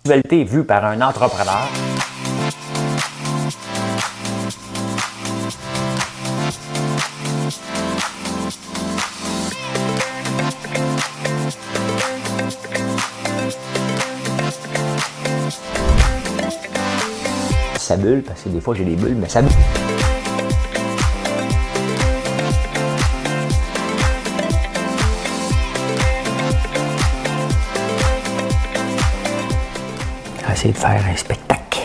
Visualité vue par un entrepreneur. Ça bulle, parce que des fois j'ai des bulles, mais ça bulle. On va essayer de faire un spectacle.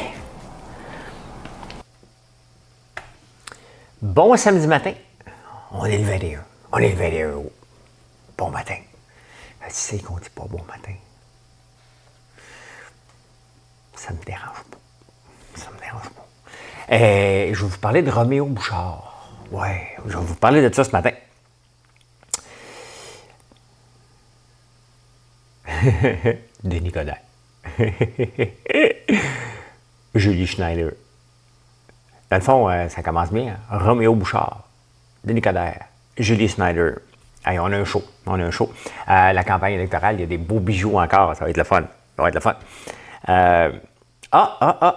Bon samedi matin. On est le 21. On est le 21. Bon matin. Tu sais qu'on dit pas bon matin. Ça me dérange pas. Ça me dérange pas. Je vais vous parler de Roméo Bouchard. Ouais, je vais vous parler de ça ce matin. Denis Coderre. Julie Schneider. Dans le fond, ça commence bien. Hein? Roméo Bouchard, Denis Coderre, Julie Schneider. Hey, on a un show. On a un show. La campagne électorale, il y a des beaux bijoux encore. Ça va être le fun. Ça va être le fun.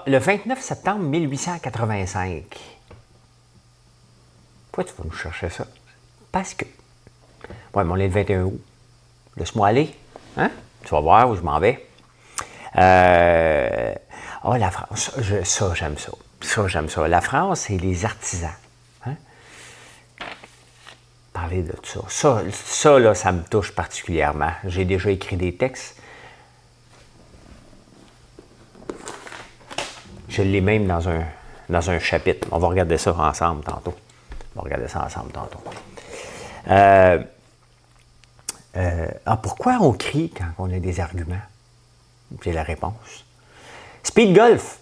Le 29 septembre 1885. Pourquoi tu vas nous chercher ça? Parce que. Ouais, mais on est le 21 août. Laisse-moi aller. Hein? Tu vas voir où je m'en vais. La France. Ça, j'aime ça. Ça, j'aime ça. La France et les artisans. Hein? Parler de ça. Ça, là, ça me touche particulièrement. J'ai déjà écrit des textes. Je l'ai même dans un chapitre. On va regarder ça ensemble tantôt. Pourquoi on crie quand on a des arguments? J'ai la réponse. Speed Golf.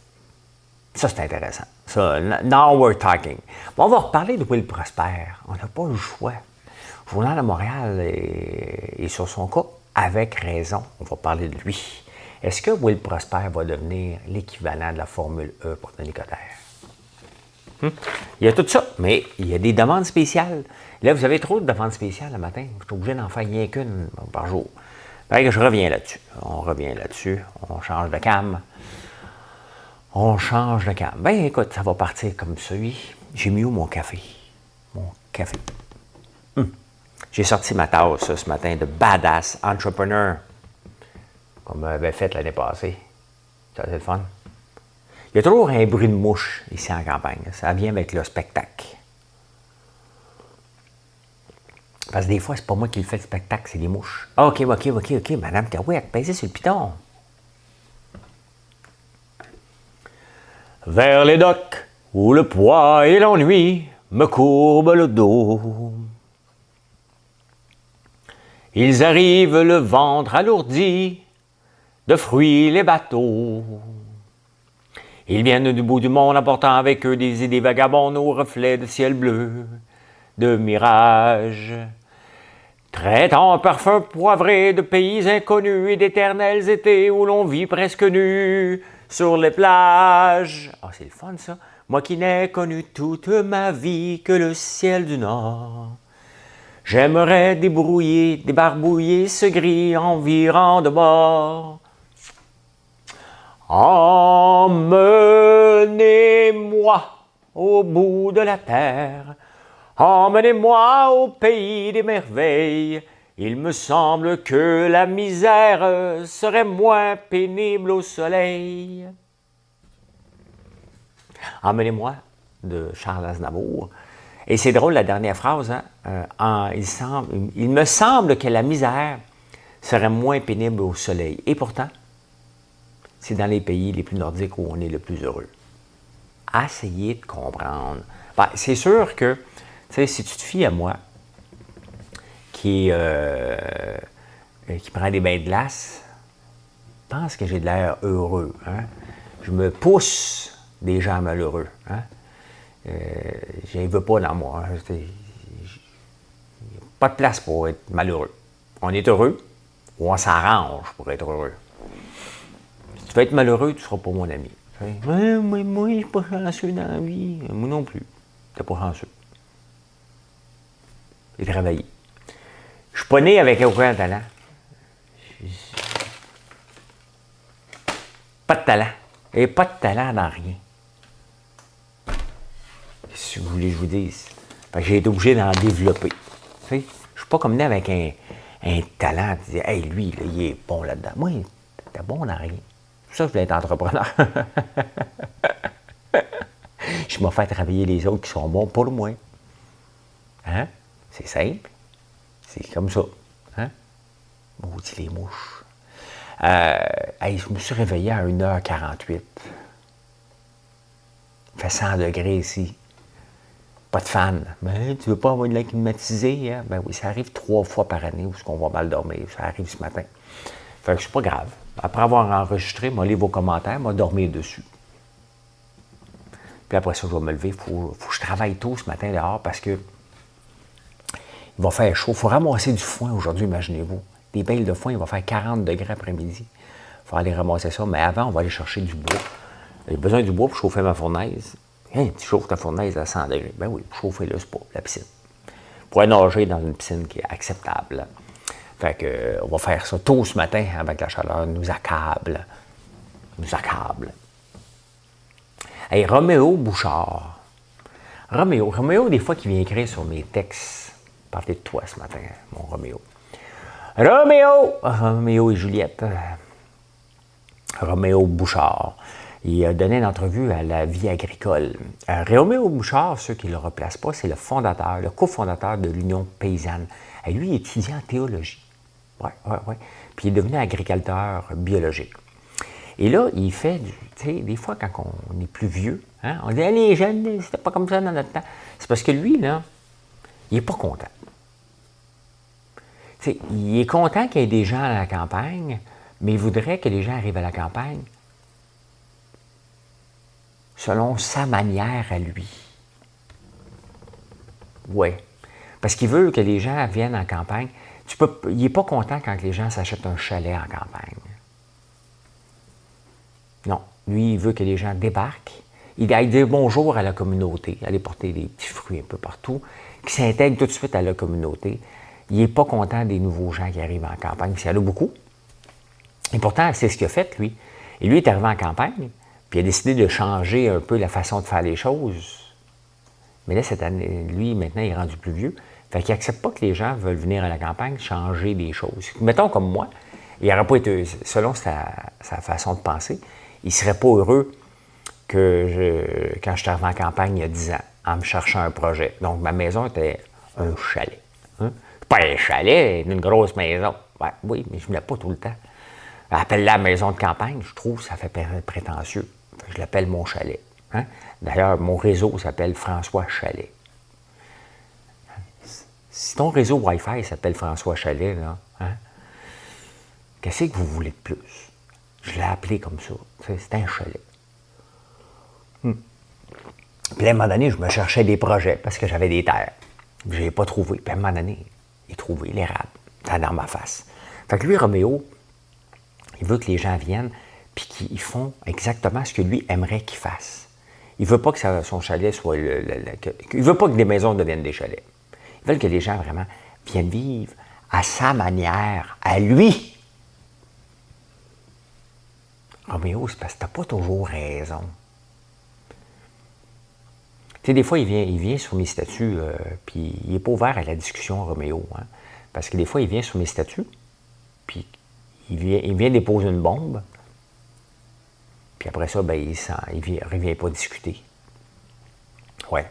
Ça, c'est intéressant. Ça, now we're talking. Bon, on va reparler de Will Prosper. On n'a pas le choix. Le Journal de Montréal est sur son cas avec raison. On va parler de lui. Est-ce que Will Prosper va devenir l'équivalent de la Formule E pour Denis Coderre? Il y a tout ça, mais il y a des demandes spéciales. Là, vous avez trop de demandes spéciales le matin. Je suis obligé d'en faire rien qu'une par jour. Fait que je reviens là-dessus. On change de cam. Ben écoute, ça va partir comme ça. J'ai mis où mon café? J'ai sorti ma tasse ce matin de Badass Entrepreneur. Comme avait fait l'année passée. Ça, c'est le fun. Il y a toujours un bruit de mouche ici en campagne. Ça vient avec le spectacle. Parce que des fois, c'est pas moi qui le fais le spectacle, c'est les mouches. OK, Madame Carouette, baisez sur le piton. Vers les docks, où le poids et l'ennui me courbent le dos. Ils arrivent le ventre alourdi, de fruits les bateaux. Ils viennent du bout du monde apportant avec eux des idées vagabondes aux reflets de ciel bleu, de mirages. Traitant un parfum poivré de pays inconnus et d'éternels étés où l'on vit presque nu sur les plages. Ah, c'est le fun ça. Moi qui n'ai connu toute ma vie que le ciel du Nord. J'aimerais débarbouiller ce gris environ de bord. Emmenez-moi au bout de la terre, emmenez-moi au pays des merveilles. Il me semble que la misère serait moins pénible au soleil. Emmenez-moi de Charles Aznavour. Et c'est drôle la dernière phrase, hein? Il me semble que la misère serait moins pénible au soleil. Et pourtant, c'est dans les pays les plus nordiques où on est le plus heureux. Essayez de comprendre. Ben, c'est sûr que, tu sais, si tu te fies à moi, qui prend des bains de glace, je pense que j'ai de l'air heureux. Hein? Je me pousse des gens malheureux. Hein? Je ne veux pas dans moi. Hein? Pas de place pour être malheureux. On est heureux ou on s'arrange pour être heureux. Si tu veux être malheureux, tu ne seras pas mon ami. Moi, je ne suis pas chanceux dans la vie. Moi non plus. Tu n'es pas chanceux. J'ai travaillé. Je ne suis pas né avec aucun talent. Pas de talent. Et pas de talent dans rien. Si vous voulez que je vous dise. Fait que j'ai été obligé d'en développer. Tu sais, je suis pas comme né avec un talent. Tu dis, hey, lui, là, il est bon là-dedans. Moi, t'es bon dans rien. C'est pour ça que je voulais être entrepreneur. Je m'en fais travailler les autres qui sont bons pour moi. Hein? C'est simple. C'est comme ça. Hein? Maudit les mouches. Hey, je me suis réveillé à 1h48. Il fait 100 degrés ici. Pas de fan. Mais tu veux pas avoir de l'air climatisé? Hein? Ben oui, ça arrive 3 fois par année où on va mal dormir. Ça arrive ce matin. Fait que c'est pas grave. Après avoir enregistré, moi, lire vos commentaires, moi, dormir dessus. Puis après ça, je vais me lever. Il faut que je travaille tôt ce matin dehors parce que il va faire chaud. Il faut ramasser du foin aujourd'hui, imaginez-vous. Des bales de foin, il va faire 40 degrés après-midi. Il faut aller ramasser ça. Mais avant, on va aller chercher du bois. J'ai besoin du bois pour chauffer ma fournaise. Hein, tu chauffes ta fournaise à 100 degrés. Ben oui, chauffer le spa, la piscine. Pour aller nager dans une piscine qui est acceptable. Fait que, on va faire ça tôt ce matin avec la chaleur. Nous accable. Nous accable. Hey, Roméo Bouchard. Roméo, des fois, qui vient écrire sur mes textes. Parlez de toi ce matin, mon Roméo. Roméo et Juliette. Roméo Bouchard. Il a donné une entrevue à La Vie agricole. Roméo Bouchard, ceux qui ne le replacent pas, c'est le fondateur, le cofondateur de l'Union paysanne. Et lui, il étudie en théologie. Ouais. Puis il est devenu agriculteur biologique. Et là, il fait, tu sais, des fois, quand on est plus vieux, hein, on dit, les jeunes, c'était pas comme ça dans notre temps. C'est parce que lui, là, il n'est pas content. Tu sais, il est content qu'il y ait des gens à la campagne, mais il voudrait que les gens arrivent à la campagne selon sa manière à lui. Oui. Parce qu'il veut que les gens viennent en campagne. Il n'est pas content quand les gens s'achètent un chalet en campagne. Non. Lui, il veut que les gens débarquent. Il aille dire bonjour à la communauté, aller porter des petits fruits un peu partout, qui s'intègrent tout de suite à la communauté. Il n'est pas content des nouveaux gens qui arrivent en campagne, parce qu'il y en a beaucoup. Et pourtant, c'est ce qu'il a fait, lui. Et lui est arrivé en campagne, puis il a décidé de changer un peu la façon de faire les choses. Mais là, cette année, lui, maintenant, il est rendu plus vieux. Fait qu'il n'accepte pas que les gens veulent venir à la campagne changer des choses. Mettons comme moi, il n'aurait pas été, selon sa façon de penser, il ne serait pas heureux que quand je suis arrivé en campagne il y a 10 ans, en me cherchant un projet. Donc, ma maison était un chalet. Hein? Pas un chalet, une grosse maison. Ouais, oui, mais je ne venais pas tout le temps. Appelle-la maison de campagne, je trouve que ça fait prétentieux. Je l'appelle mon chalet. Hein? D'ailleurs, mon réseau s'appelle François Chalet. Si ton réseau Wi-Fi s'appelle François Chalet, là, hein? Qu'est-ce que vous voulez de plus? Je l'ai appelé comme ça. C'est un chalet. Puis à un moment donné, je me cherchais des projets parce que j'avais des terres. Je n'ai pas trouvé. Puis à un moment donné, j'ai trouvé l'érable. C'était dans ma face. Fait que lui, Roméo, il veut que les gens viennent puis qu'ils font exactement ce que lui aimerait qu'ils fassent. Il ne veut pas que son chalet soit... il ne veut pas que les maisons deviennent des chalets. Ils veulent que les gens vraiment viennent vivre à sa manière, à lui. Roméo, c'est parce que tu n'as pas toujours raison. Tu sais, des fois, il vient sur mes statuts, puis il n'est pas ouvert à la discussion, Roméo. Hein, parce que des fois, il vient sur mes statuts, puis il vient déposer une bombe, puis après ça, ben, il ne revient pas discuter. Ouais.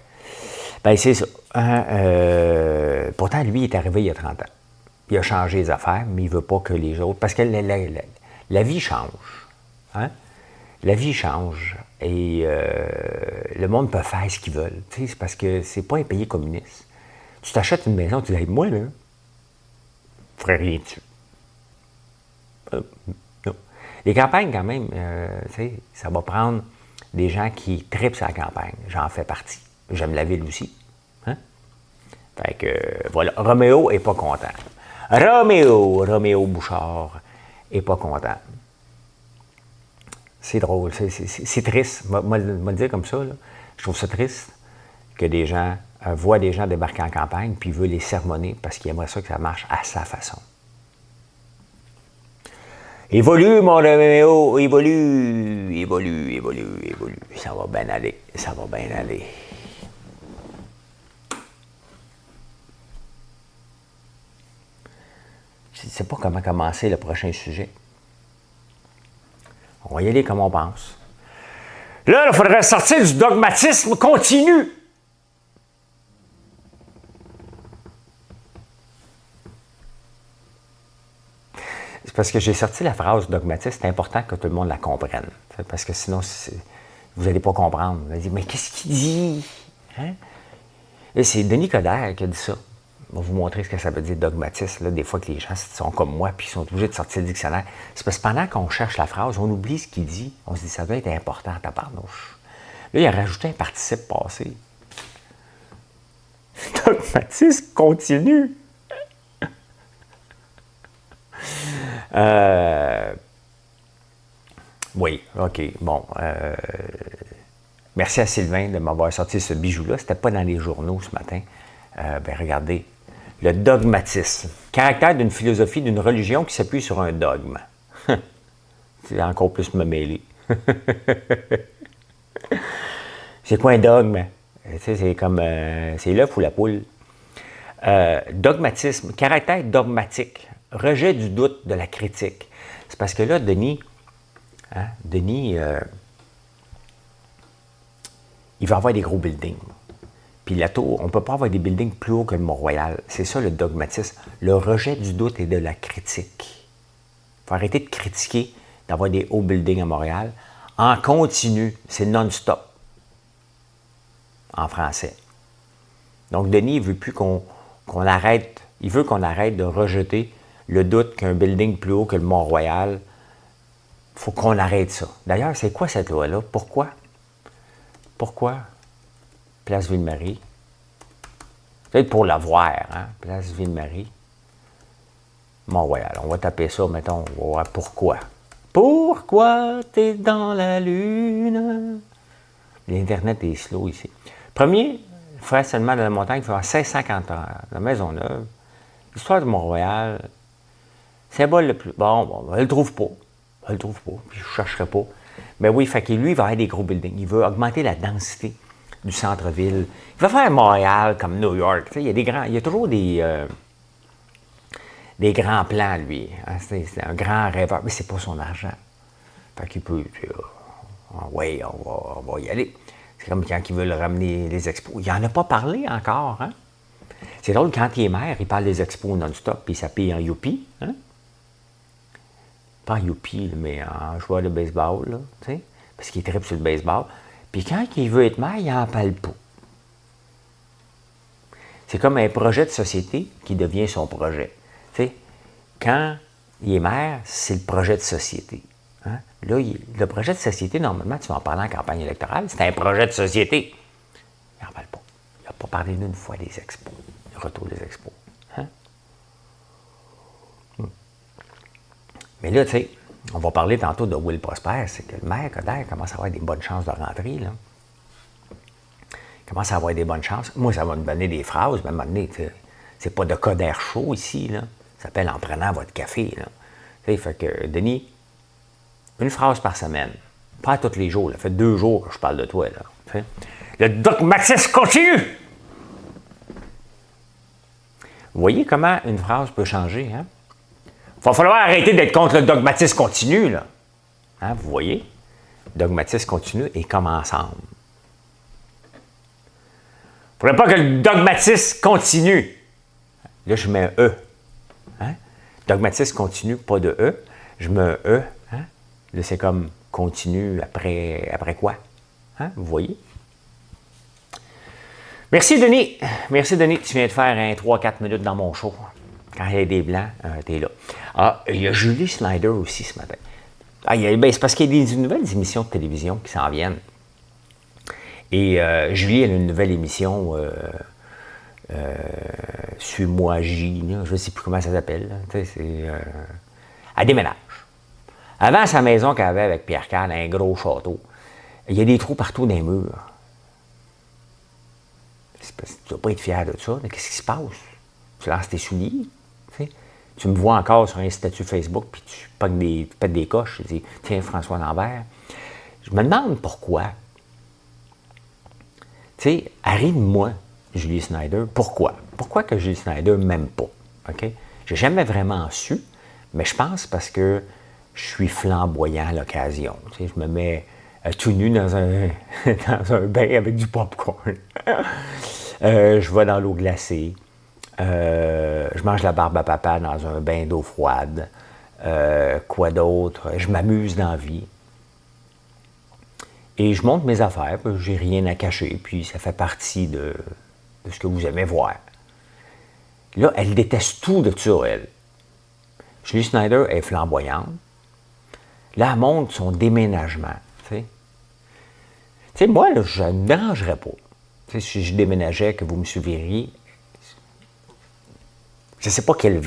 Ben, c'est ça. Hein, pourtant, lui, il est arrivé il y a 30 ans. Il a changé les affaires, mais il ne veut pas que les autres... Parce que la vie change. Hein? La vie change. Et le monde peut faire ce qu'il veut. C'est parce que c'est pas un pays communiste. Tu t'achètes une maison, tu dis, moi, là, je ferais rien dessus. Non. Les campagnes, quand même, ça va prendre des gens qui tripent sur la campagne. J'en fais partie. J'aime la ville aussi. Hein? Fait que, voilà. Roméo n'est pas content. Roméo Bouchard n'est pas content. C'est drôle, c'est triste. Moi, le dire comme ça, là, je trouve ça triste que des gens voient des gens débarquer en campagne puis veulent les sermonner parce qu'ils aimeraient ça que ça marche à sa façon. Évolue, mon Roméo, évolue, évolue, évolue, évolue. Ça va bien aller, ça va bien aller. Je ne sais pas comment commencer le prochain sujet. On va y aller comme on pense. Là, il faudrait sortir du dogmatisme continu. C'est parce que j'ai sorti la phrase dogmatisme, c'est important que tout le monde la comprenne. Parce que sinon, vous n'allez pas comprendre. Vous allez dire, mais qu'est-ce qu'il dit? Hein? Et c'est Denis Coderre qui a dit ça. Je vais vous montrer ce que ça veut dire dogmatisme. Là, des fois que les gens sont comme moi puis ils sont obligés de sortir le dictionnaire. C'est parce que pendant qu'on cherche la phrase, on oublie ce qu'il dit. On se dit, ça doit être important à tabarnouche. Là, il a rajouté un participe passé. Dogmatisme continu. Oui, OK, bon. Merci à Sylvain de m'avoir sorti ce bijou-là. C'était pas dans les journaux ce matin. Regardez. Le dogmatisme. Caractère d'une philosophie, d'une religion qui s'appuie sur un dogme. C'est encore plus me mêler. C'est quoi un dogme? Tu sais, c'est comme... c'est l'œuf ou la poule. Dogmatisme. Caractère dogmatique. Rejet du doute, de la critique. C'est parce que là, Denis, il va avoir des gros buildings. Puis la tour, on ne peut pas avoir des buildings plus hauts que le Mont-Royal. C'est ça le dogmatisme. Le rejet du doute et de la critique. Il faut arrêter de critiquer d'avoir des hauts buildings à Montréal. En continu, c'est non-stop. En français. Donc, Denis, il veut plus qu'on arrête. Il veut qu'on arrête de rejeter le doute qu'un building plus haut que le Mont-Royal. Il faut qu'on arrête ça. D'ailleurs, c'est quoi cette loi-là? Pourquoi? Pourquoi? Place Ville-Marie. Peut-être pour la voir, hein? Place Ville-Marie. Mont-Royal. On va taper ça, mettons. On va voir pourquoi. Pourquoi t'es dans la lune? L'Internet est slow ici. Premier, frère seulement de la montagne, il faut avoir 1650 ans. La Maisonneuve. L'histoire de Mont-Royal. Symbole le plus. Bon, elle ne le trouve pas. Elle ne le trouve pas. Puis je ne chercherai pas. Mais oui, fait que lui, il va avoir des gros buildings. Il veut augmenter la densité du centre-ville. Il va faire Montréal comme New York. Tu sais, il y a toujours des grands plans, lui. Hein, c'est un grand rêveur. Mais c'est pas son argent. Fait qu'il peut... oui, on va y aller. C'est comme quand ils veulent ramener les expos. Il n'en a pas parlé encore. Hein? C'est drôle, quand il est maire, il parle des expos non-stop, puis il s'habille en youpi. Hein? Pas en youpi, mais en joueur de baseball, là, tu sais, parce qu'il tripe sur le baseball. Puis quand il veut être maire, il n'en parle pas. C'est comme un projet de société qui devient son projet. Tu sais, quand il est maire, c'est le projet de société. Hein? Là, le projet de société, normalement, tu vas en parler en campagne électorale, c'est un projet de société. Il n'en parle pas. Il n'a pas parlé d'une fois des expos, le retour des expos. Hein? Mais là, tu sais, on va parler tantôt de Will Prosper, c'est que le maire Coderre commence à avoir des bonnes chances de rentrer, là. Il commence à avoir des bonnes chances. Moi, ça va me donner des phrases, mais à un moment donné, c'est pas de Coderre chaud ici, là. Ça s'appelle En prenant votre café, là. Tu sais, fait que, Denis, une phrase par semaine. Pas tous les jours, là. Ça fait 2 jours que je parle de toi, là. Tu sais. Le dogmatisme continue! Vous voyez comment une phrase peut changer, hein? Il va falloir arrêter d'être contre le dogmatisme continu, là. Hein, vous voyez? Dogmatisme continu et comme ensemble. Il ne faudrait pas que le dogmatisme continue. Là, je mets un E. Hein? Dogmatisme continu, pas de E. Je mets un E. Hein? Là, c'est comme continue après quoi? Hein? Vous voyez? Merci, Denis. Merci, Denis. Tu viens de faire un 3-4 minutes dans mon show. Quand il y a des blancs, t'es là. Ah, il y a Julie Snyder aussi ce matin. Ah, c'est parce qu'il y a des nouvelles émissions de télévision qui s'en viennent. Et Julie, elle a une nouvelle émission, Suis-moi J, là, je ne sais plus comment ça s'appelle. Elle déménage. Avant sa maison qu'elle avait avec Pierre Carl, un gros château, il y a des trous partout dans les murs. Tu ne dois pas être fier de ça. Qu'est-ce qui se passe? Tu lances tes souliers? Tu Tu me vois encore sur un statut Facebook, puis tu pètes des coches, tu dis « Tiens, François Lambert ». Je me demande pourquoi. Tu sais, arrive-moi, Julie Snyder, pourquoi? Pourquoi que Julie Snyder ne m'aime pas? OK? J'ai jamais vraiment su, mais je pense parce que je suis flamboyant à l'occasion. Tu sais, je me mets tout nu dans un, dans un bain avec du popcorn. Je vais dans l'eau glacée. Je mange la barbe à papa dans un bain d'eau froide. Quoi d'autre? Je m'amuse dans la vie. Et je montre mes affaires, j'ai rien à cacher, puis ça fait partie de ce que vous aimez voir. Là, elle déteste tout de ça, elle. Julie Snyder est flamboyante. Là, elle montre son déménagement. Tu sais, moi, là, je ne me dérangerais pas. Tu sais, si je déménageais, que vous me suivriez, je ne sais pas quel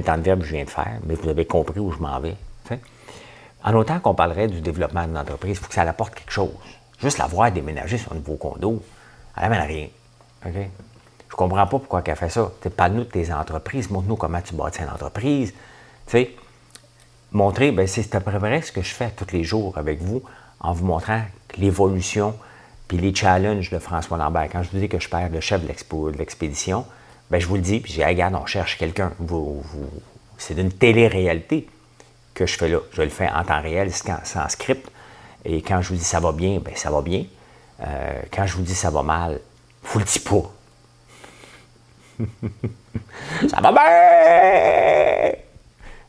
temps de verbe je viens de faire, mais vous avez compris où je m'en vais. Tu sais. En autant qu'on parlerait du développement d'une entreprise, il faut que ça apporte quelque chose. Juste la voir déménager sur un nouveau condo, elle n'amène rien. Okay? Je ne comprends pas pourquoi elle fait ça. Parle-nous de tes entreprises, montre-nous comment tu bâtis une entreprise. T'sais, montrer, ben, c'est à peu près ce que je fais tous les jours avec vous, en vous montrant l'évolution puis les challenges de François Lambert. Quand je vous dis que je perds le chef de l'expédition, ben, je vous le dis, puis je dis, hey, regarde, on cherche quelqu'un. C'est d'une télé-réalité que je fais là. Je le fais en temps réel, sans script. Et quand je vous dis ça va bien, bien ça va bien. Quand je vous dis ça va mal, je vous le dis pas. Ça va bien!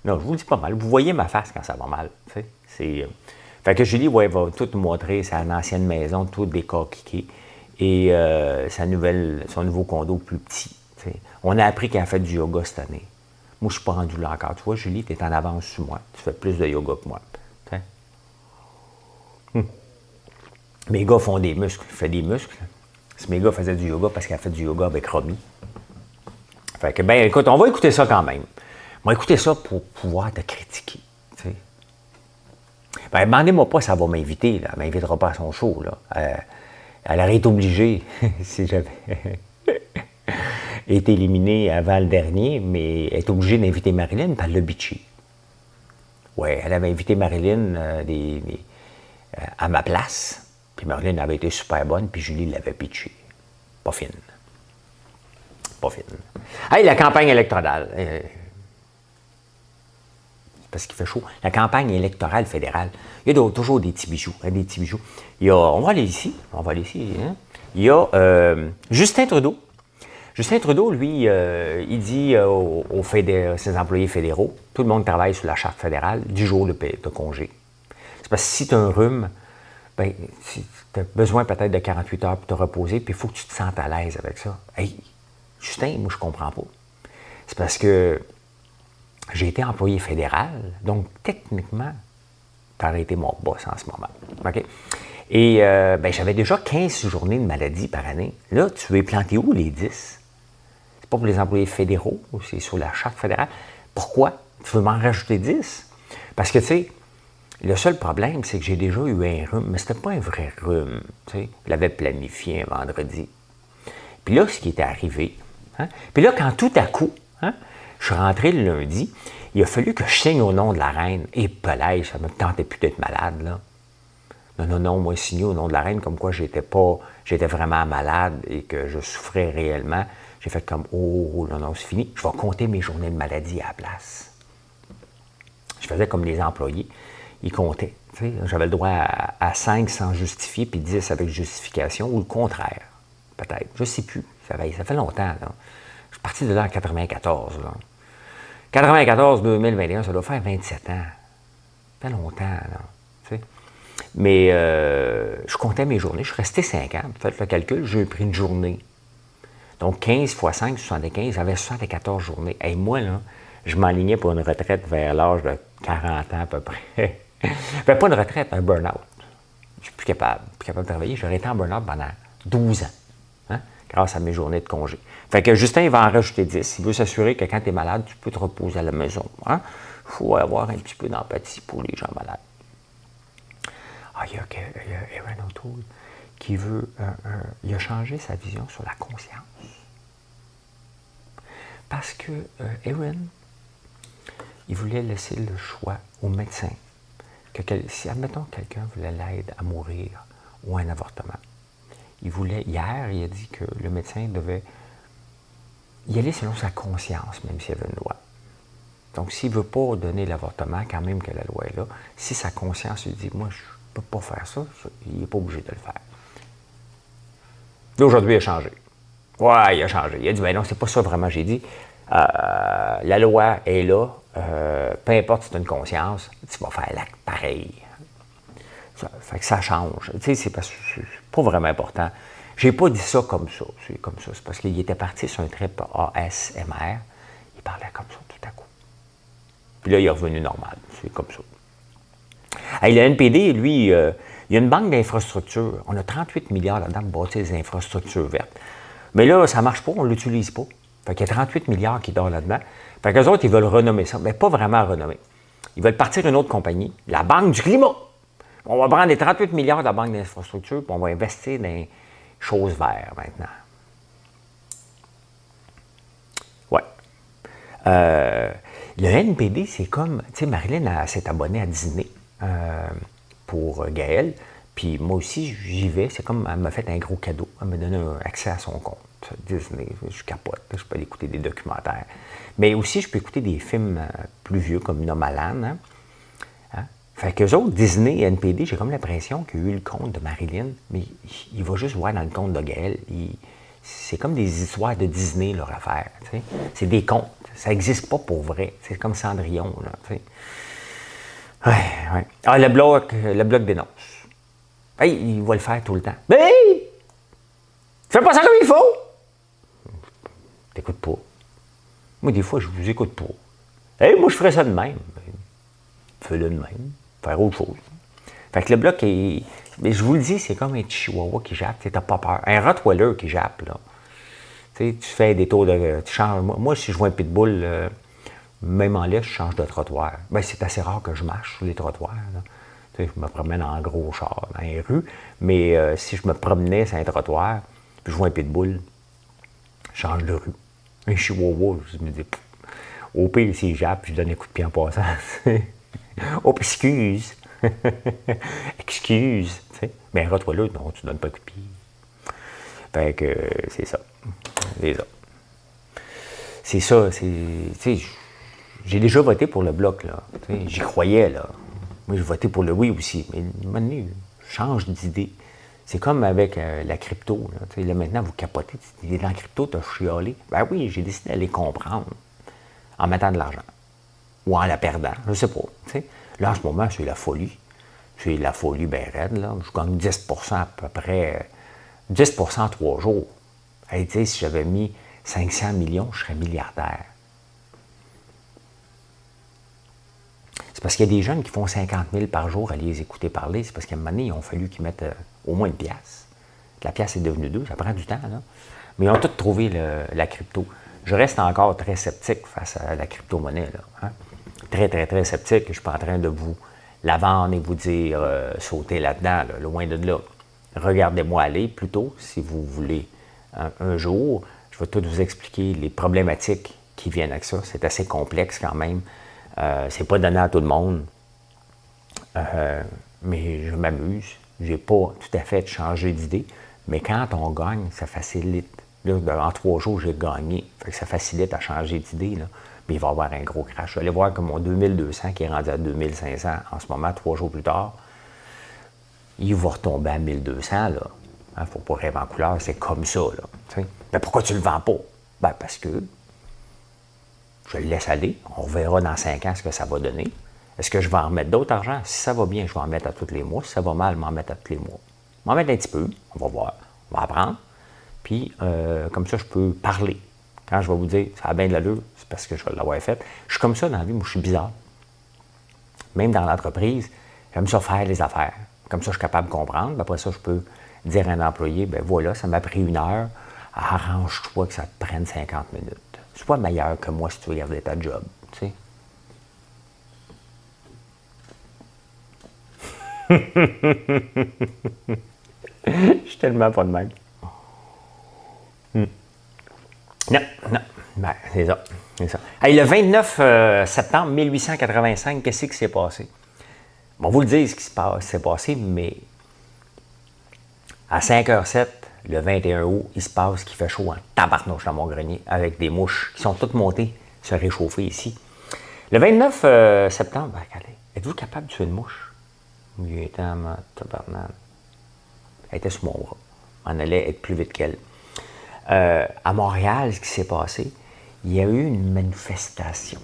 Non, je vous le dis pas mal. Vous voyez ma face quand ça va mal. Fait que Julie va tout nous montrer sa ancienne maison, tout décortiqué. Et son nouveau condo plus petit. T'sais. On a appris qu'elle a fait du yoga cette année. Moi, je ne suis pas rendu là encore. Tu vois, Julie, tu es en avance sur moi. Tu fais plus de yoga que moi. Mes gars font des muscles. Je fais des muscles. Si mes gars faisaient du yoga parce qu'elle a fait du yoga avec Romy. Fait que, ben, écoute, on va écouter ça quand même. On va écouter ça pour pouvoir te critiquer. T'sais. Ben, demandez-moi pas si elle va m'inviter. Elle ne m'invitera pas à son show. Là. Elle aurait été obligée si j'avais été éliminé avant le dernier, mais elle est obligée d'inviter Marilyn, puis elle l'a bitché. Oui, elle avait invité Marilyn à ma place, puis Marilyn avait été super bonne, puis Julie l'avait bitché. Pas fine. Pas fine. Hey, la campagne électorale. Parce qu'il fait chaud. La campagne électorale fédérale. Il y a toujours des petits bijoux. Des petits bijoux. On va aller ici. Hein? Il y a Justin Trudeau. Justin Trudeau, lui, il dit ses employés fédéraux, tout le monde travaille sur la charte fédérale, 10 jours de congé. C'est parce que si tu as un rhume, ben, tu as besoin peut-être de 48 heures pour te reposer, puis il faut que tu te sentes à l'aise avec ça. Hey, Justin, moi, je comprends pas. C'est parce que j'ai été employé fédéral, donc techniquement, tu aurais été mon boss en ce moment. OK? Et ben, j'avais déjà 15 journées de maladie par année. Là, tu es planté où, les 10? C'est pas pour les employés fédéraux, c'est sur la charte fédérale. Pourquoi? Tu veux m'en rajouter 10? Parce que, tu sais, le seul problème, c'est que j'ai déjà eu un rhume, mais c'était pas un vrai rhume. Tu sais, je l'avais planifié un vendredi. Puis là, ce qui était arrivé, hein? Puis là, quand tout à coup, hein, je suis rentré le lundi, il a fallu que je signe au nom de la reine. Et pelage, ça ne me tentait plus d'être malade, là. Non, moi, signé au nom de la reine, comme quoi j'étais vraiment malade et que je souffrais réellement. J'ai fait comme, oh, non, c'est fini. Je vais compter mes journées de maladie à la place. Je faisais comme les employés. Ils comptaient. J'avais le droit à 5 sans justifier, puis 10 avec justification, ou le contraire, peut-être. Je ne sais plus. Ça fait longtemps, là. Je suis parti de là en 94, là. 94-2021, ça doit faire 27 ans. Ça fait longtemps, là. T'sais. Mais je comptais mes journées. Je suis resté 5 ans. Faites le calcul, j'ai pris une journée. Donc, 15 x 5, 75, j'avais 74 journées. Et moi, là, je m'enlignais pour une retraite vers l'âge de 40 ans à peu près. Enfin, pas une retraite, un burn-out. Je suis plus capable de travailler. J'aurais été en burn-out pendant 12 ans, hein, grâce à mes journées de congé. Fait que Justin, il va en rajouter 10. Il veut s'assurer que quand tu es malade, tu peux te reposer à la maison. Hein? Il faut avoir un petit peu d'empathie pour les gens malades. Ah, il y a Erin O'Toole qui veut... il a changé sa vision sur la conscience. Parce que Erin, il voulait laisser le choix au médecin. Si, admettons, quelqu'un voulait l'aide à mourir ou un avortement, hier, il a dit que le médecin devait y aller selon sa conscience, même s'il y avait une loi. Donc, s'il ne veut pas donner l'avortement, quand même que la loi est là, si sa conscience lui dit « moi, je ne peux pas faire ça », il n'est pas obligé de le faire. Aujourd'hui, il a changé. Ouais, il a changé. Il a dit « ben non, c'est pas ça vraiment, j'ai dit. La loi est là, peu importe si tu as une conscience, tu vas faire l'acte pareil. » Ça fait que ça change. Tu sais, c'est pas vraiment important. J'ai pas dit ça comme ça. C'est comme ça. C'est parce qu'il était parti sur un trip ASMR. Il parlait comme ça tout à coup. Puis là, il est revenu normal. C'est comme ça. Hey, le NPD, lui, il y a une banque d'infrastructures. On a 38 milliards là-dedans pour bâtir des infrastructures vertes. Mais là, ça ne marche pas, on ne l'utilise pas. Fait qu'il y a 38 milliards qui dorment là-dedans. Fait qu'eux autres, ils veulent renommer ça. Mais pas vraiment renommer. Ils veulent partir une autre compagnie, la Banque du climat. On va prendre les 38 milliards de la Banque d'infrastructure, puis on va investir dans les choses vertes maintenant. Ouais. Le NPD, c'est comme, tu sais, Marilyn s'est abonnée à Disney pour Gaël, puis moi aussi, j'y vais. C'est comme, elle m'a fait un gros cadeau. Elle m'a donné un accès à son compte Disney. Je capote, je peux aller écouter des documentaires. Mais aussi, je peux écouter des films plus vieux, comme Nomaland. Hein? Fait qu'eux autres, Disney et NPD, j'ai comme l'impression qu'il y a eu le compte de Marilyn, mais il va juste voir dans le compte de Gaël. C'est comme des histoires de Disney, leur affaire. T'sais. C'est des contes. Ça n'existe pas pour vrai. C'est comme Cendrillon. Là, t'sais. Ouais. Ah, le bloc dénonce. Hey, il va le faire tout le temps. Mais hey, fais pas ça comme il faut! T'écoutes pas. Moi, des fois, je vous écoute pas. Hey, moi, je ferais ça de même. Fais-le de même. Faire autre chose. Fait que le bloc est. Mais je vous le dis, c'est comme un chihuahua qui jappe. T'as pas peur. Un Rottweiler qui jappe, là. Tu fais des tours de. Tu changes. Moi, si je vois un pitbull, même en laisse, je change de trottoir. Ben, c'est assez rare que je marche sur les trottoirs. Je me promène en gros char dans les rues. Mais si je me promenais sur un trottoir, puis je vois un pitbull, je change de rue. Un chihuahua, je me dis, au pire, s'il jappe, je donne un coup de pied en passant. Oh, excuse. Excuse. T'sais. Mais un Rottweiler, non, tu ne donnes pas un coup de pied. Fait que c'est ça. C'est ça. J'ai déjà voté pour le bloc, là. J'y croyais, là. Moi, j'ai voté pour le oui aussi. Mais à un moment donné, je change d'idée. C'est comme avec la crypto. Là, maintenant, vous capotez. Dans la crypto, tu as chialé. Ben oui, j'ai décidé d'aller comprendre en mettant de l'argent. Ou en la perdant, je ne sais pas. T'sais. Là, en ce moment, c'est la folie. C'est la folie bien raide. Là. Je gagne 10% à peu près. 10% en 3 jours. Hey, si j'avais mis 500 millions, je serais milliardaire. C'est parce qu'il y a des jeunes qui font 50 000 par jour à les écouter parler. C'est parce qu'à un moment donné, il a fallu qu'ils mettent au moins une pièce. La pièce est devenue 2, ça prend du temps. Là. Mais ils ont tous trouvé la crypto. Je reste encore très sceptique face à la crypto-monnaie. Là, hein? Très, très, très sceptique. Je ne suis pas en train de vous la vendre et vous dire sautez là-dedans, là, loin de là. Regardez-moi aller plutôt, si vous voulez. Un jour, je vais tout vous expliquer les problématiques qui viennent avec ça. C'est assez complexe quand même. C'est pas donné à tout le monde. Mais je m'amuse. Je n'ai pas tout à fait changé d'idée. Mais quand on gagne, ça facilite. Là, en 3 jours, j'ai gagné. Fait que ça facilite à changer d'idée. Là. Mais il va y avoir un gros crash. Je vais aller voir que mon 2200 qui est rendu à 2500 en ce moment, 3 jours plus tard, il va retomber à 1200. Il ne faut pas rêver en couleur, c'est comme ça. Là, mais pourquoi tu ne le vends pas? Ben, parce que je le laisse aller. On verra dans 5 ans ce que ça va donner. Est-ce que je vais en remettre d'autres argent? Si ça va bien, je vais en mettre à tous les mois. Si ça va mal, je vais en mettre à tous les mois. Je vais en mettre un petit peu. On va voir. On va apprendre. Puis, comme ça, je peux parler. Quand je vais vous dire, ça a bien de l'allure, c'est parce que je vais l'avoir fait. Je suis comme ça dans la vie, moi, je suis bizarre. Même dans l'entreprise, j'aime ça faire les affaires. Comme ça, je suis capable de comprendre. Après ça, je peux dire à un employé, ben voilà, ça m'a pris 1 heure. Arrange-toi que ça te prenne 50 minutes. Sois meilleur que moi si tu veux garder ta job, tu sais. Je suis tellement pas de même. Non. Ben, c'est ça. C'est ça. Hey, le 29 septembre 1885, qu'est-ce qui s'est passé? Bon, vous le dire ce qui s'est passé, mais à 5h07, le 21 août, il se passe qu'il fait chaud en tabarnouche dans mon grenier avec des mouches qui sont toutes montées se réchauffer ici. Le 29 septembre, regardez, êtes-vous capable de tuer une mouche? Il était en mode tabarnak. Elle était sur mon bras. On allait être plus vite qu'elle. À Montréal, ce qui s'est passé, il y a eu une manifestation.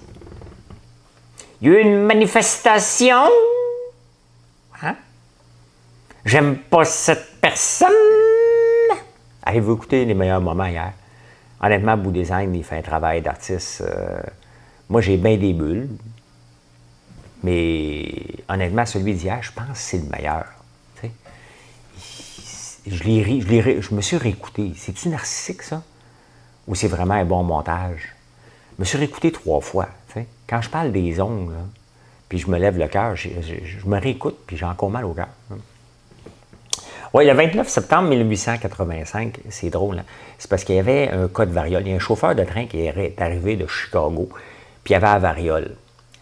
Il y a eu une manifestation. Hein? J'aime pas cette personne. Avez-vous écouté les meilleurs moments hier? Honnêtement, Beau Design, il fait un travail d'artiste. Moi, j'ai bien des bulles. Mais honnêtement, celui d'hier, je pense que c'est le meilleur. Je me suis réécouté. C'est-tu narcissique, ça? Ou c'est vraiment un bon montage? Je me suis réécouté 3 fois. T'sais. Quand je parle des ongles, là, puis je me lève le cœur, je me réécoute, puis j'ai encore mal au cœur. Oui, le 29 septembre 1885, c'est drôle, hein? C'est parce qu'il y avait un cas de variole. Il y a un chauffeur de train qui est arrivé de Chicago, puis il y avait la variole.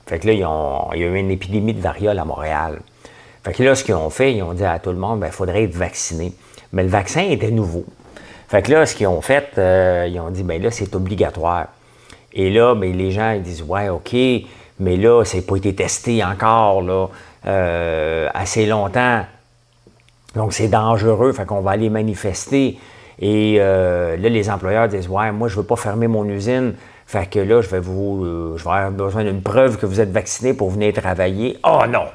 Fait que là, il y a eu une épidémie de variole à Montréal. Fait que là, ce qu'ils ont fait, ils ont dit à tout le monde, il faudrait être vacciné. Mais le vaccin était nouveau. Fait que là, ce qu'ils ont fait, ils ont dit, bien là, c'est obligatoire. Et là, bien, les gens, ils disent, ouais, OK, mais là, ça n'a pas été testé encore, là, assez longtemps. Donc, c'est dangereux, fait qu'on va aller manifester. Et là, les employeurs disent, ouais, moi, je ne veux pas fermer mon usine. Fait que là, je vais avoir besoin d'une preuve que vous êtes vacciné pour venir travailler. Oh non!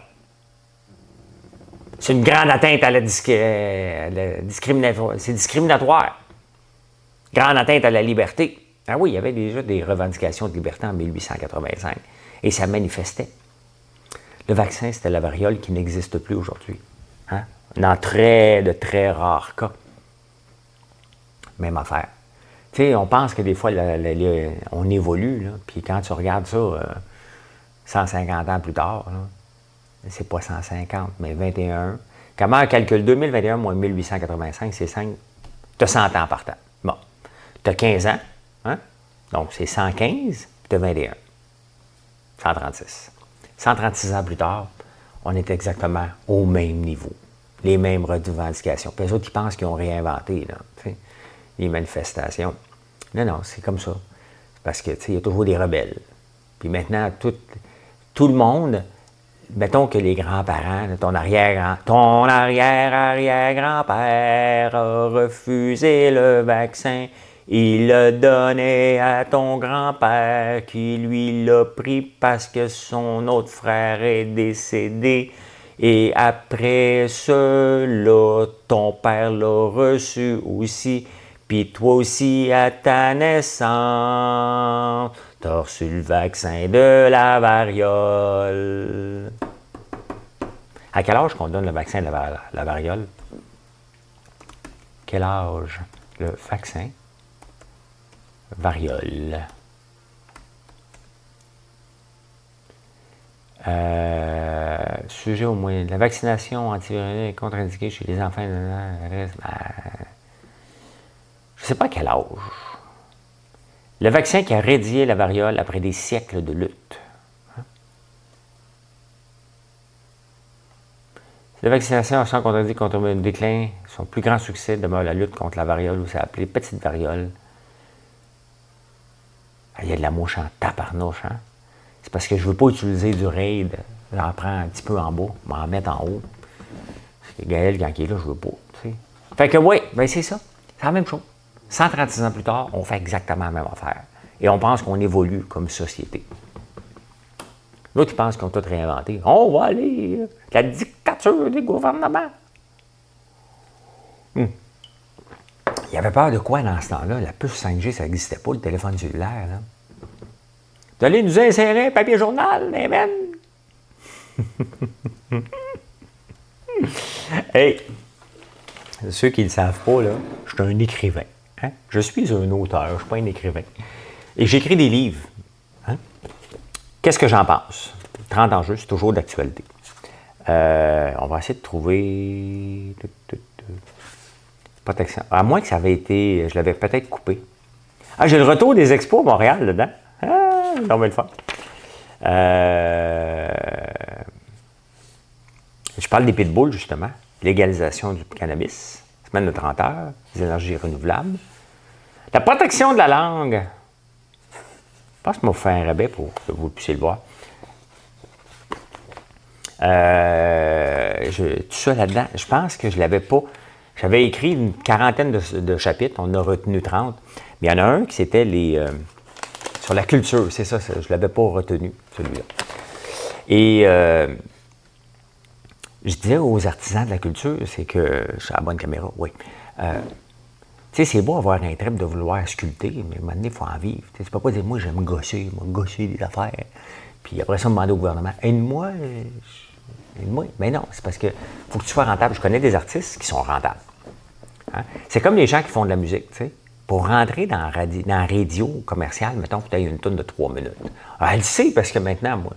C'est une grande atteinte à la discrimination. C'est discriminatoire. Grande atteinte à la liberté. Ah oui, il y avait déjà des revendications de liberté en 1885. Et ça manifestait. Le vaccin, c'était la variole qui n'existe plus aujourd'hui. Hein? Dans de très rares cas. Même affaire. Tu sais, on pense que des fois, on évolue, là, puis quand tu regardes ça 150 ans plus tard, c'est pas 150, mais 21. Comment on calcule 2021 moins 1885, c'est 5. Tu as 100 ans par temps. Bon. Tu as 15 ans, hein? Donc c'est 115, puis tu as 21. 136. 136 ans plus tard, on est exactement au même niveau. Les mêmes revendications. Puis les autres, ils pensent qu'ils ont réinventé, là, les manifestations. Non, c'est comme ça. Parce que, il y a toujours des rebelles. Puis maintenant, tout le monde, mettons que les grands-parents, ton arrière-arrière-grand-père a refusé le vaccin. Il l'a donné à ton grand-père qui lui l'a pris parce que son autre frère est décédé. Et après cela, ton père l'a reçu aussi. Puis toi aussi, à ta naissance, t'as reçu le vaccin de la variole. À quel âge qu'on donne le vaccin de la variole? Quel âge? Le vaccin variole. Sujet au moins. La vaccination antivirale est contre-indiquée chez les enfants. Je ne sais pas quel âge. Le vaccin qui a radié la variole après des siècles de lutte. La vaccination sans contre-indiqué contre le déclin, son plus grand succès demeure la lutte contre la variole, ou c'est appelé petite variole. Il y a de la mouche en tabarnouche, hein? C'est parce que je ne veux pas utiliser du raid. J'en prends un petit peu en bas, m'en mettre en haut. Parce que Gaël, quand il est là, je ne veux pas. T'sais. Fait que oui, ben c'est ça. C'est la même chose. 136 ans plus tard, on fait exactement la même affaire. Et on pense qu'on évolue comme société. L'autre, ils pensent qu'ils ont tout réinventé. On va aller la dictature des gouvernements. Il y avait peur de quoi dans ce temps-là? La puce 5G, ça n'existait pas, le téléphone cellulaire. Là. Vous allez nous insérer un papier journal, amen! Hey! Ceux qui ne le savent pas, là, je suis un écrivain. Hein? Je suis un auteur, je ne suis pas un écrivain. Et j'écris des livres. Hein? Qu'est-ce que j'en pense? 30 enjeux, c'est toujours d'actualité. On va essayer de trouver... Protection. À moins que ça avait été... Je l'avais peut-être coupé. Ah, j'ai le retour des expos à Montréal dedans. Ah, non, mais le fun. Je parle des pitbulls, justement. Légalisation du cannabis. Semaine de 30 heures. Les énergies renouvelables. La protection de la langue. Je pense que je vais vous faire un rabais pour que vous puissiez le voir. Tout ça là-dedans, je pense que je ne l'avais pas. J'avais écrit une quarantaine de chapitres, on en a retenu 30. Mais il y en a un qui c'était sur la culture, c'est ça, je ne l'avais pas retenu, celui-là. Et je disais aux artisans de la culture, c'est que, je suis à la bonne caméra, oui. Tu sais, c'est beau avoir un trip de vouloir sculpter, mais à un moment donné, il faut en vivre. Tu peux pas dire, moi, j'aime gosser des affaires. Puis après ça, demander au gouvernement, aide-moi. Mais non, c'est parce que faut que tu sois rentable. Je connais des artistes qui sont rentables. Hein? C'est comme les gens qui font de la musique, tu sais. Pour rentrer dans la radio commerciale, mettons, il faut que tu aies une tonne de 3 minutes. Alors, elle le sait parce que maintenant, moi,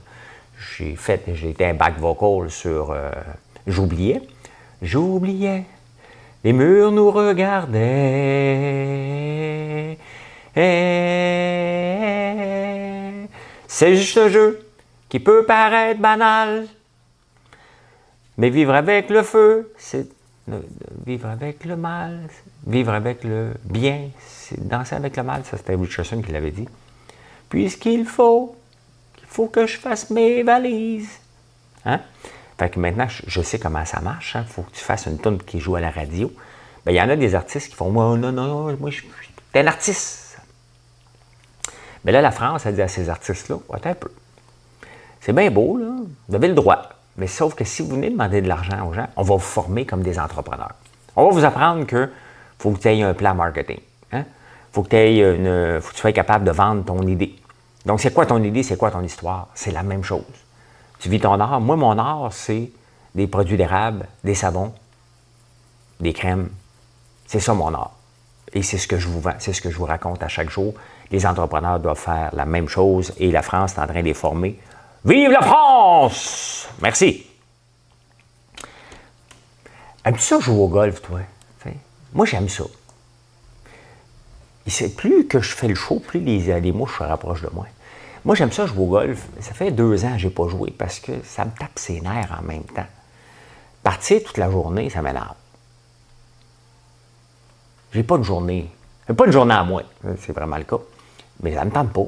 j'ai été un back vocal sur J'oubliais. J'oubliais. Les murs nous regardaient. C'est juste un jeu qui peut paraître banal. Mais vivre avec le feu, c'est vivre avec le mal, vivre avec le bien, c'est danser avec le mal. Ça, c'était Richardson qui l'avait dit. Puisqu'il faut que je fasse mes valises. Hein? Fait que maintenant, je sais comment ça marche. Il faut que tu fasses une toune qui joue à la radio. Bien, il y en a des artistes qui font « Moi, non, moi, je suis un artiste. » Mais là, la France, elle dit à ces artistes-là « Attends un peu. C'est bien beau, là. Vous avez le droit. Mais sauf que si vous venez demander de l'argent aux gens, on va vous former comme des entrepreneurs. On va vous apprendre qu'il faut que tu aies un plan marketing. Hein? Faut que tu sois capable de vendre ton idée. Donc, c'est quoi ton idée? C'est quoi ton histoire? C'est la même chose. Tu vis ton art. Moi, mon art, c'est des produits d'érable, des savons, des crèmes. C'est ça mon art. Et c'est ce que je vous vends, c'est ce que je vous raconte à chaque jour. Les entrepreneurs doivent faire la même chose et la France est en train de les former. Vive la France! Merci. Aimes-tu ça jouer au golf, toi? T'sais? Moi, j'aime ça. Et plus que je fais le show, plus les mouches se rapprochent de moi. Moi, j'aime ça jouer au golf. Ça fait 2 ans que je n'ai pas joué parce que ça me tape ses nerfs en même temps. Partir toute la journée, ça m'énerve. J'ai pas de journée. J'ai pas de journée à moi. C'est vraiment le cas. Mais ça me tente pas.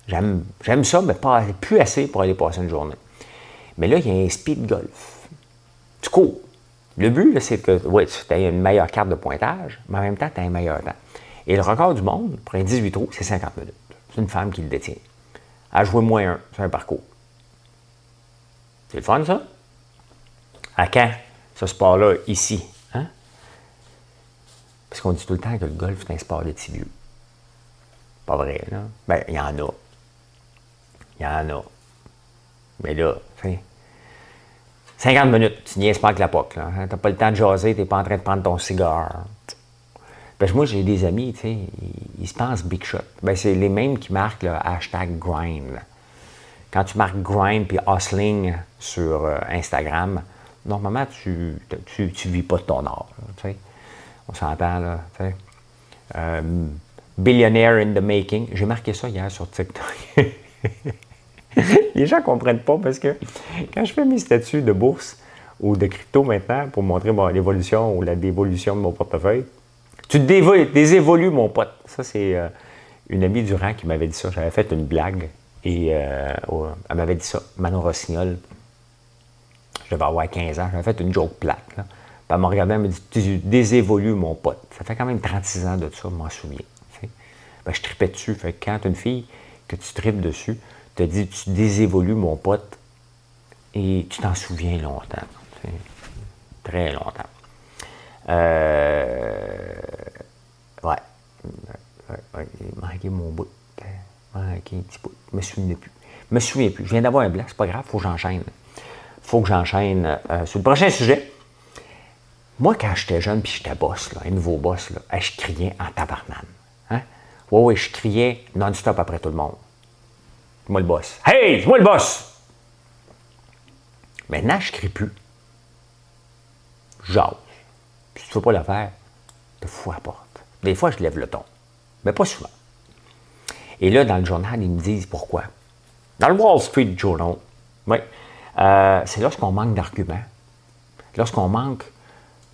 J'aime ça, mais plus assez pour aller passer une journée. Mais là, il y a un speed golf. Tu cours. Le but, là, c'est que tu aies une meilleure carte de pointage, mais en même temps, tu as un meilleur temps. Et le record du monde, pour un 18 trous, c'est 50 minutes. C'est une femme qui le détient. À jouer -1, c'est un parcours. C'est le fun, ça? À quand, ce sport-là, ici? Hein? Parce qu'on dit tout le temps que le golf, c'est un sport de petits vieux. Pas vrai, là? Ben, il y en a. Il y en a. Mais là, tu sais, 50 minutes, tu niaises pas avec la POC, là. T'as pas le temps de jaser, t'es pas en train de prendre ton cigare. Parce que moi, j'ai des amis, tu sais, ils se pensent big shot. Ben, c'est les mêmes qui marquent le hashtag grind. Quand tu marques grind puis hustling sur Instagram, normalement, tu vis pas de ton art, tu sais. On s'entend, là, tu sais. Billionaire in the making. J'ai marqué ça hier sur TikTok. Les gens ne comprennent pas parce que quand je fais mes statuts de bourse ou de crypto maintenant pour montrer l'évolution ou la dévolution de mon portefeuille, tu désévolues, mon pote. Ça, c'est une amie du rang qui m'avait dit ça. J'avais fait une blague et elle m'avait dit ça. Manon Rossignol. Je devais avoir 15 ans. J'avais fait une joke plate. Là. Puis elle m'a regardé, elle m'a dit « Tu désévolues, mon pote. » Ça fait quand même 36 ans de ça, je m'en souviens. Ben, je tripais dessus. Fait que quand tu as une fille que tu tripes dessus, tu te dis « Tu désévolues, mon pote. » Et tu t'en souviens longtemps. Très longtemps. Ouais. J'ai manqué mon bout. Manqué un petit bout. Je me souviens plus. Je me souviens plus. Je viens d'avoir un blanc, c'est pas grave, il faut que j'enchaîne. Il faut que j'enchaîne sur le prochain sujet. Moi, quand j'étais jeune puis j'étais boss, là, un nouveau boss, là, je criais en tabarnane. Hein? Ouais, je criais non-stop après tout le monde. C'est moi le boss. Hey, c'est moi le boss! Maintenant, je ne crie plus. J'ose. Si tu ne veux pas le faire, te fous à la porte. Des fois, je lève le ton. Mais pas souvent. Et là, dans le journal, ils me disent pourquoi. Dans le Wall Street Journal, oui, c'est lorsqu'on manque d'arguments, lorsqu'on manque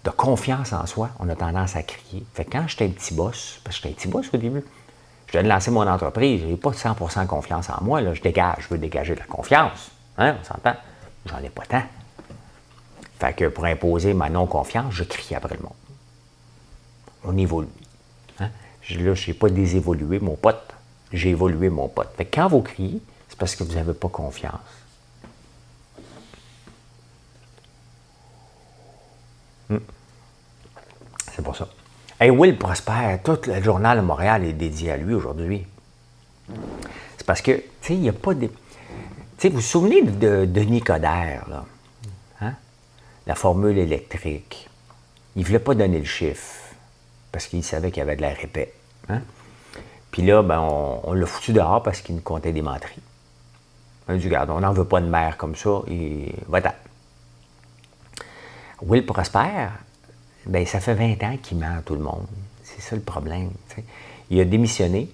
de confiance en soi, on a tendance à crier. Fait que quand j'étais un petit boss, parce que j'étais un petit boss au début, je viens de lancer mon entreprise, je n'ai pas 100% confiance en moi, là, je veux dégager de la confiance. Hein, on s'entend? J'en ai pas tant. Fait que pour imposer ma non-confiance, je crie après le monde. On évolue. Hein? Là, je n'ai pas désévolué mon pote, j'ai évolué mon pote. Fait que quand vous criez, c'est parce que vous n'avez pas confiance. C'est pour ça. Hey, Will Prosper, tout le journal de Montréal est dédié à lui aujourd'hui. C'est parce que, tu sais, il n'y a pas de... Tu sais, vous vous souvenez de Denis Coderre, là? Hein? La formule électrique. Il ne voulait pas donner le chiffre parce qu'il savait qu'il y avait de la répète. Hein? Puis là, ben, on l'a foutu dehors parce qu'il nous comptait des menteries. On a dit, regarde, on n'en veut pas de maire comme ça, et va-t'en. Will Prosper, ben, ça fait 20 ans qu'il ment à tout le monde. C'est ça le problème. T'sais. Il a démissionné,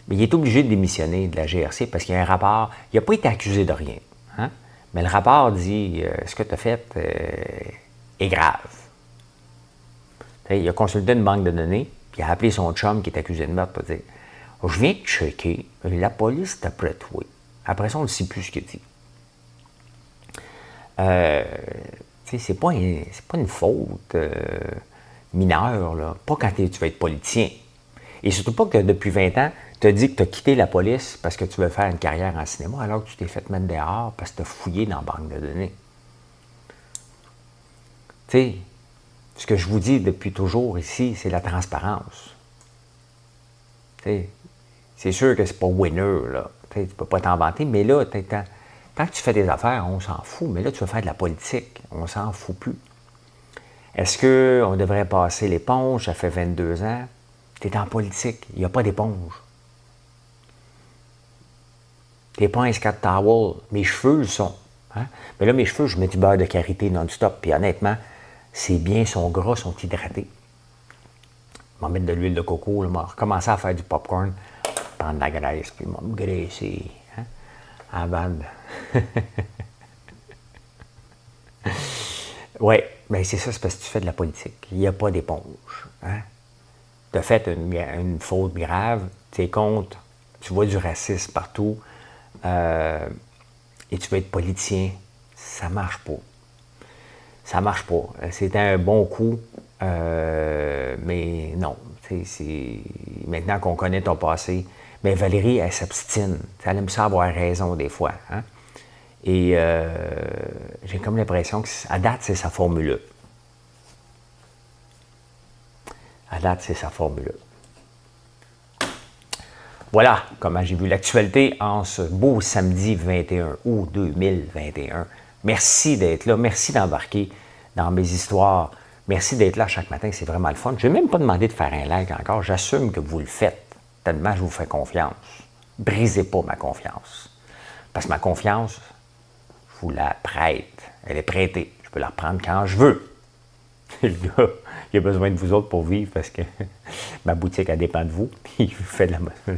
mais il est obligé de démissionner de la GRC parce qu'il y a un rapport. Il n'a pas été accusé de rien. Hein? Mais le rapport dit ce que tu as fait est grave. T'sais, il a consulté une banque de données, puis il a appelé son chum qui est accusé de meurtre pour dire je viens de checker, la police est après toi. Après ça, on ne sait plus ce qu'il dit. C'est pas une faute mineure, là. Pas quand tu vas être politicien. Et surtout pas que depuis 20 ans, tu as dit que tu as quitté la police parce que tu veux faire une carrière en cinéma, alors que tu t'es fait mettre dehors parce que tu as fouillé dans la banque de données. Tu sais, ce que je vous dis depuis toujours ici, c'est la transparence. Tu sais, c'est sûr que c'est pas winner, là. Tu ne peux pas t'en vanter, mais là, tant que tu fais des affaires, on s'en fout. Mais là, tu veux faire de la politique, on s'en fout plus. Est-ce qu'on devrait passer l'éponge? Ça fait 22 ans. Tu es en politique, il n'y a pas d'éponge. Tu n'es pas un Scott Towel. Mes cheveux le sont. Hein? Mais là, mes cheveux, je mets du beurre de karité non-stop. Puis honnêtement, c'est bien, sont gras, sont hydratés. Je vais mettre de l'huile de coco, je vais recommencer à faire du popcorn, prendre de la graisse, puis je vais me graisser. Hein? Avant de... Oui, bien c'est ça, c'est parce que tu fais de la politique. Il n'y a pas d'éponge. Hein? Tu as fait une faute grave, tu es contre, tu vois du racisme partout, et tu veux être politicien. Ça ne marche pas. Ça ne marche pas. C'était un bon coup, mais non. Maintenant qu'on connaît ton passé, mais Valérie, elle s'abstine. Elle aime ça avoir raison des fois. Hein? Et j'ai comme l'impression qu'à date, c'est sa formule. À date, c'est sa formule. Voilà comment j'ai vu l'actualité en ce beau samedi 21 août 2021. Merci d'être là. Merci d'embarquer dans mes histoires. Merci d'être là chaque matin. C'est vraiment le fun. Je n'ai même pas demandé de faire un like encore. J'assume que vous le faites. Tellement je vous fais confiance. Brisez pas ma confiance. Parce que ma confiance, je vous la prête. Elle est prêtée. Je peux la reprendre quand je veux. Le gars, il a besoin de vous autres pour vivre parce que ma boutique, elle dépend de vous. Puis il fait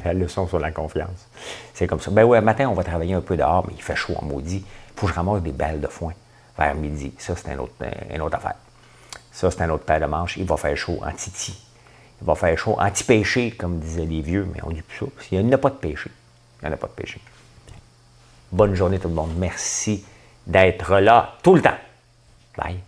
la leçon sur la confiance. C'est comme ça. Ben ouais, matin, on va travailler un peu dehors, mais il fait chaud en maudit. Il faut que je ramasse des balles de foin vers midi. Ça, c'est une autre affaire. Ça, c'est un autre paire de manches. Il va faire chaud en titi. Il va faire chaud anti-péché, comme disaient les vieux, mais on dit plus ça. Parce qu'il n'y en a pas de péché. Il n'y en a pas de péché. Bonne journée tout le monde. Merci d'être là tout le temps. Bye.